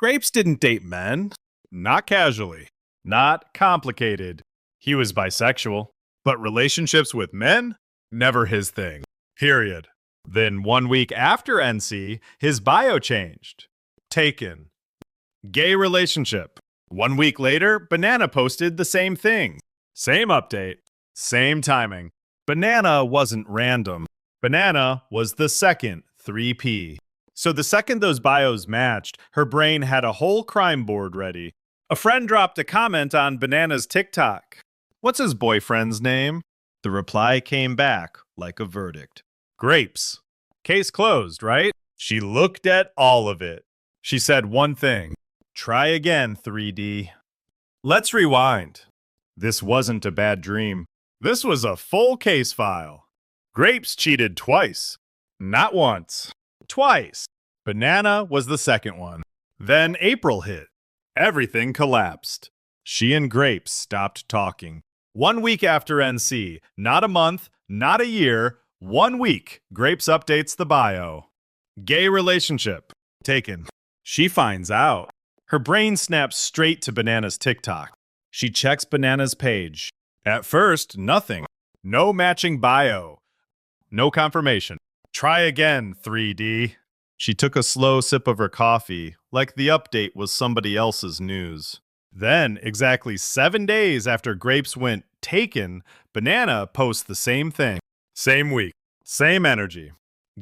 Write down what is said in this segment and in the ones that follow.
Grapes didn't date men. Not casually. Not complicated. He was bisexual. But relationships with men? Never his thing. Period. Then 1 week after NC, his bio changed. Taken. Gay relationship. 1 week later, Banana posted the same thing. Same update. Same timing. Banana wasn't random. Banana was the second 3P. So the second those bios matched, her brain had a whole crime board ready. A friend dropped a comment on Banana's TikTok. "What's his boyfriend's name?" The reply came back like a verdict. Grapes. Case closed, right? She looked at all of it. She said one thing. Try again, 3D. Let's rewind. This wasn't a bad dream. This was a full case file. Grapes cheated twice. Not once. Twice. Banana was the second one. Then April hit. Everything collapsed. She and Grapes stopped talking. 1 week after NC, not a month, not a year, 1 week, Grapes updates the bio. Gay relationship. Taken. She finds out. Her brain snaps straight to Banana's TikTok. She checks Banana's page. At first, nothing. No matching bio. No confirmation. Try again, 3D. She took a slow sip of her coffee, like the update was somebody else's news. Then, exactly 7 days after Grapes went taken, Banana posts the same thing. Same week. Same energy.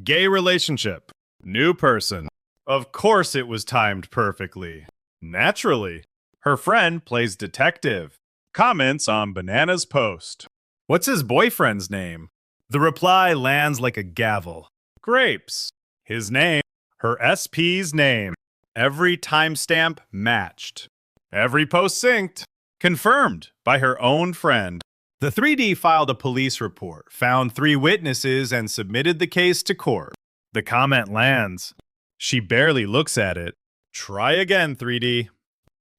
Gay relationship. New person. Of course it was timed perfectly. Naturally. Her friend plays detective. Comments on Banana's post. What's his boyfriend's name? The reply lands like a gavel. Grapes. His name. Her SP's name. Every timestamp matched. Every post synced. Confirmed by her own friend. The 3D filed a police report, found 3 witnesses, and submitted the case to court. The comment lands. She barely looks at it. Try again, 3D.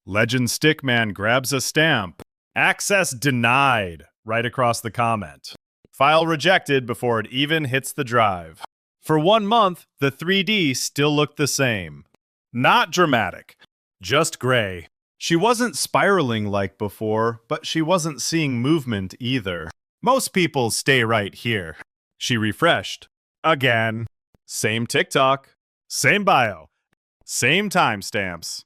Legend Stickman grabs a stamp. Access denied, right across the comment. File rejected before it even hits the drive. For 1 month, the 3D still looked the same. Not dramatic, just gray. She wasn't spiraling like before, but she wasn't seeing movement either. Most people stay right here. She refreshed. Again. Same TikTok. Same bio. Same timestamps.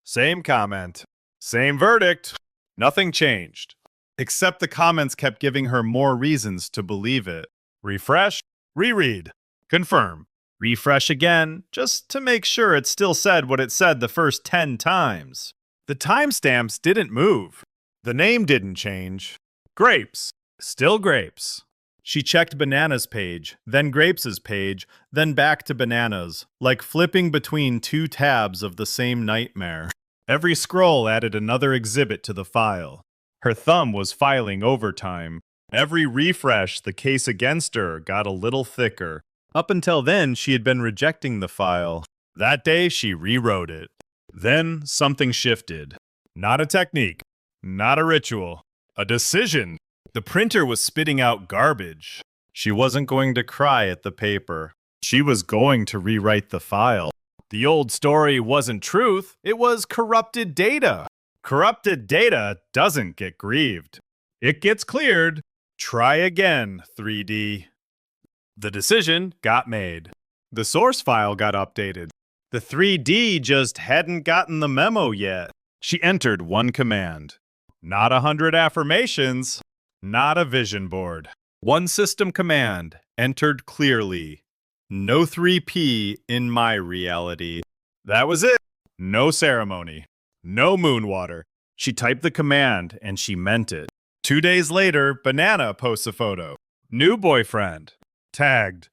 Same comment. Same verdict. Nothing changed. Except the comments kept giving her more reasons to believe it. Refresh. Reread. Confirm. Refresh again, just to make sure it still said what it said the first 10 times. The timestamps didn't move. The name didn't change. Grapes. Still Grapes. She checked Banana's page, then Grapes' page, then back to Banana's, like flipping between 2 tabs of the same nightmare. Every scroll added another exhibit to the file. Her thumb was filing overtime. Every refresh, the case against her got a little thicker. Up until then, she had been rejecting the file. That day, she rewrote it. Then, something shifted. Not a technique. Not a ritual. A decision. The printer was spitting out garbage. She wasn't going to cry at the paper. She was going to rewrite the file. The old story wasn't truth. It was corrupted data. Corrupted data doesn't get grieved. It gets cleared. Try again, 3D. The decision got made. The source file got updated. The 3D just hadn't gotten the memo yet. She entered one command. Not 100 affirmations. Not a vision board. One system command, entered clearly. No 3P in my reality. That was it. No ceremony. No moon water. She typed the command and she meant it. 2 days later, Banana posts a photo. New boyfriend. Tagged.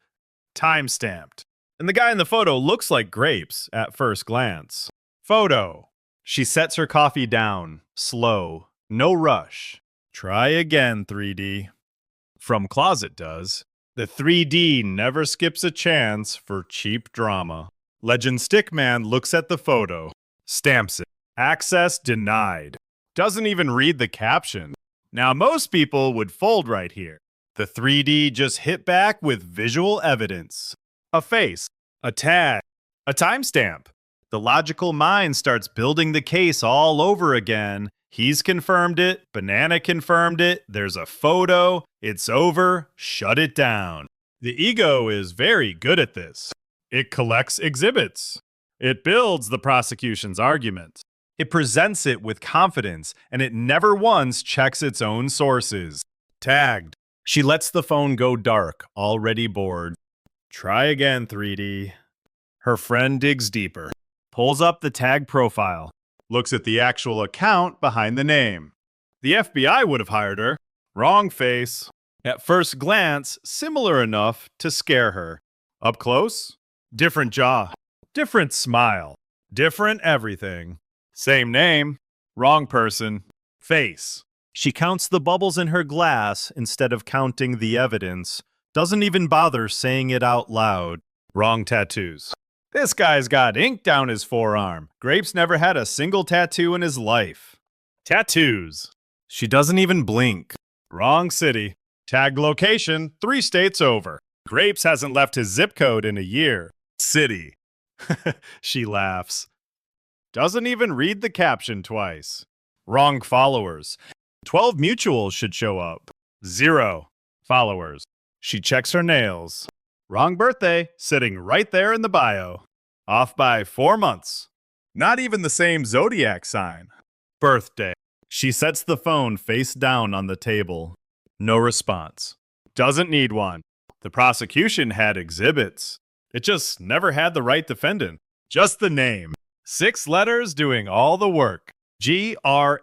Time-stamped. And the guy in the photo looks like Grapes at first glance. Photo. She sets her coffee down. Slow. No rush. Try again, 3D. From Closet does. The 3D never skips a chance for cheap drama. Legend Stickman looks at the photo. Stamps it. Access denied. Doesn't even read the caption. Now most people would fold right here. The 3D just hit back with visual evidence. A face. A tag. A timestamp. The logical mind starts building the case all over again. He's confirmed it, Banana confirmed it, there's a photo, it's over, shut it down. The ego is very good at this. It collects exhibits. It builds the prosecution's argument. It presents it with confidence, and it never once checks its own sources. Tagged. She lets the phone go dark, already bored. Try again, 3D. Her friend digs deeper, pulls up the tag profile, looks at the actual account behind the name. The FBI would have hired her. Wrong face. At first glance, similar enough to scare her. Up close, different jaw, different smile, different everything. Same name, wrong person, face. She counts the bubbles in her glass instead of counting the evidence. Doesn't even bother saying it out loud. Wrong tattoos. This guy's got ink down his forearm. Grapes never had a single tattoo in his life. Tattoos. She doesn't even blink. Wrong city. Tagged location, 3 states over. Grapes hasn't left his zip code in a year. City. She laughs. Doesn't even read the caption twice. Wrong followers. 12 mutuals should show up. 0 followers. She checks her nails. Wrong birthday, sitting right there in the bio. Off by 4 months. Not even the same zodiac sign. Birthday. She sets the phone face down on the table. No response. Doesn't need one. The prosecution had exhibits. It just never had the right defendant. Just the name. 6 letters doing all the work. Grapes.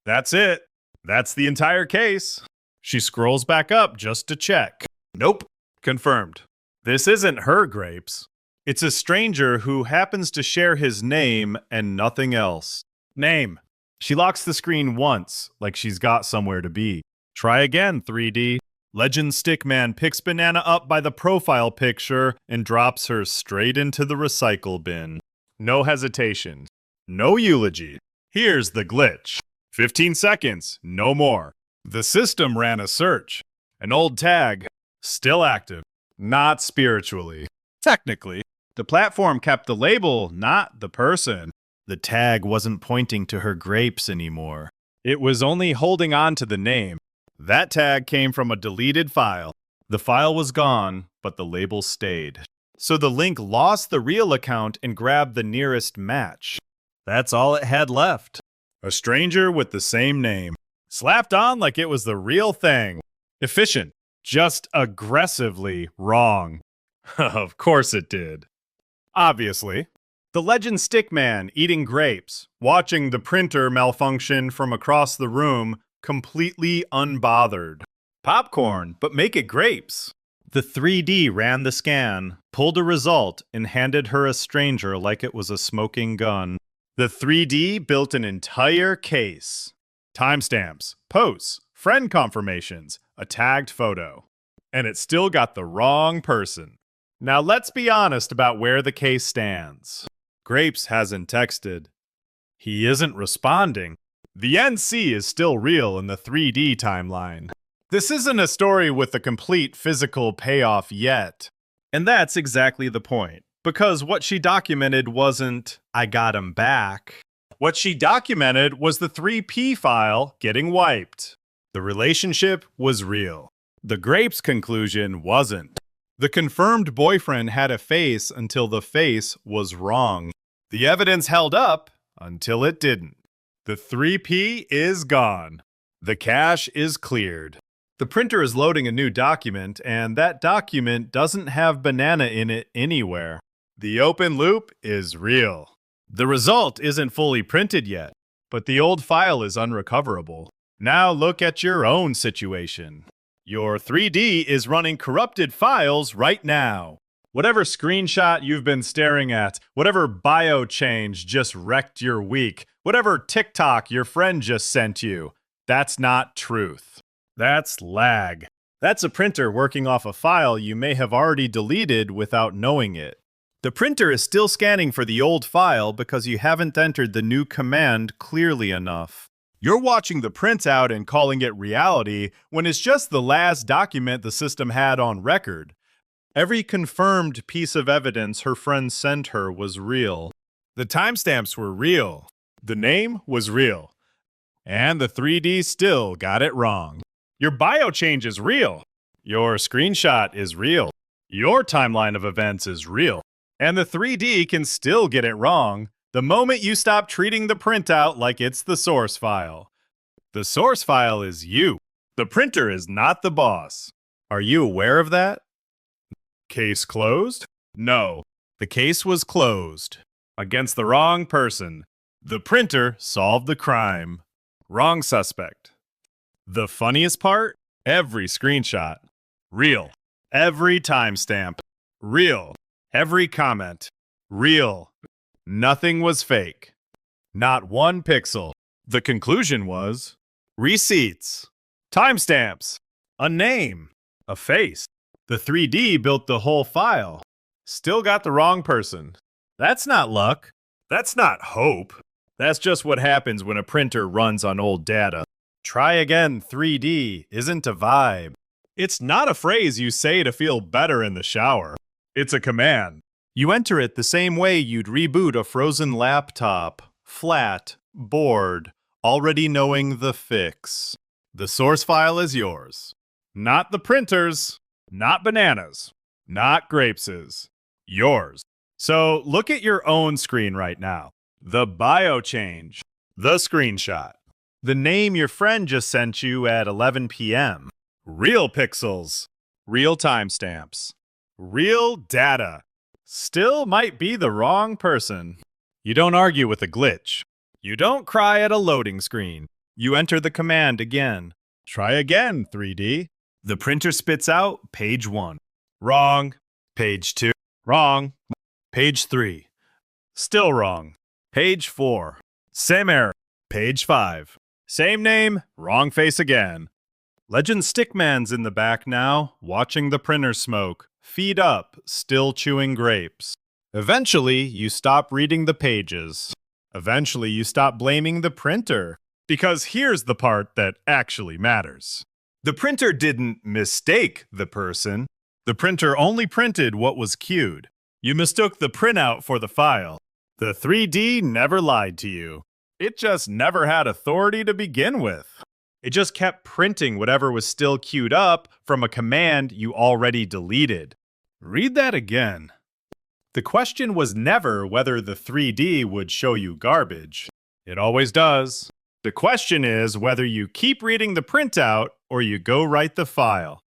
That's it. That's the entire case. She scrolls back up just to check. Nope. Confirmed. This isn't her grapes. It's a stranger who happens to share his name and nothing else. Name. She locks the screen once, like she's got somewhere to be. Try again, 3D. Legend Stickman picks Banana up by the profile picture and drops her straight into the recycle bin. No hesitation. No eulogy. Here's the glitch. 15 seconds, no more. The system ran a search. An old tag. Still active. Not spiritually. Technically. The platform kept the label, not the person. The tag wasn't pointing to her grapes anymore. It was only holding on to the name. That tag came from a deleted file. The file was gone, but the label stayed. So the link lost the real account and grabbed the nearest match. That's all it had left. A stranger with the same name. Slapped on like it was the real thing. Efficient. Just aggressively wrong. Of course it did. Obviously. The legend Stickman eating grapes, watching the printer malfunction from across the room, completely unbothered. Popcorn, but make it grapes. The 3D ran the scan, pulled a result, and handed her a stranger like it was a smoking gun. The 3D built an entire case. Timestamps, posts, friend confirmations, a tagged photo. And it still got the wrong person. Now let's be honest about where the case stands. Grapes hasn't texted. He isn't responding. The NC is still real in the 3D timeline. This isn't a story with a complete physical payoff yet. And that's exactly the point. Because what she documented wasn't, I got him back. What she documented was the 3P file getting wiped. The relationship was real. The Grapes conclusion wasn't. The confirmed boyfriend had a face until the face was wrong. The evidence held up until it didn't. The 3P is gone. The cache is cleared. The printer is loading a new document, and that document doesn't have Banana in it anywhere. The open loop is real. The result isn't fully printed yet, but the old file is unrecoverable. Now look at your own situation. Your 3D is running corrupted files right now. Whatever screenshot you've been staring at, whatever bio change just wrecked your week, whatever TikTok your friend just sent you, that's not truth. That's lag. That's a printer working off a file you may have already deleted without knowing it. The printer is still scanning for the old file because you haven't entered the new command clearly enough. You're watching the printout and calling it reality when it's just the last document the system had on record. Every confirmed piece of evidence her friend sent her was real. The timestamps were real. The name was real. And the 3D still got it wrong. Your bio change is real. Your screenshot is real. Your timeline of events is real. And the 3D can still get it wrong the moment you stop treating the printout like it's the source file. The source file is you. The printer is not the boss. Are you aware of that? Case closed? No. The case was closed. Against the wrong person. The printer solved the crime. Wrong suspect. The funniest part? Every screenshot. Real. Every timestamp. Real. Every comment. Real. Nothing was fake. Not one pixel. The conclusion was receipts, timestamps, a name, a face. The 3D built the whole file. Still got the wrong person. That's not luck. That's not hope. That's just what happens when a printer runs on old data. Try again 3D isn't a vibe. It's not a phrase you say to feel better in the shower. It's a command. You enter it the same way you'd reboot a frozen laptop, flat, bored, already knowing the fix. The source file is yours. Not the printer's, not bananas, not grapes's. Yours. So look at your own screen right now. The bio change, the screenshot, the name your friend just sent you at 11 p.m. Real pixels, real timestamps, real data. Still might be the wrong person. You don't argue with a glitch. You don't cry at a loading screen. You enter the command again. Try again, 3D. The printer spits out page 1. Wrong. Page 2. Wrong. Page 3. Still wrong. Page 4. Same error. Page 5. Same name, wrong face again. Legend Stickman's in the back now, watching the printer smoke. Feet up, still chewing grapes. Eventually, you stop reading the pages. Eventually, you stop blaming the printer. Because here's the part that actually matters. The printer didn't mistake the person. The printer only printed what was queued. You mistook the printout for the file. The 3D never lied to you. It just never had authority to begin with. It just kept printing whatever was still queued up from a command you already deleted. Read that again. The question was never whether the 3D would show you garbage. It always does. The question is whether you keep reading the printout or you go write the file.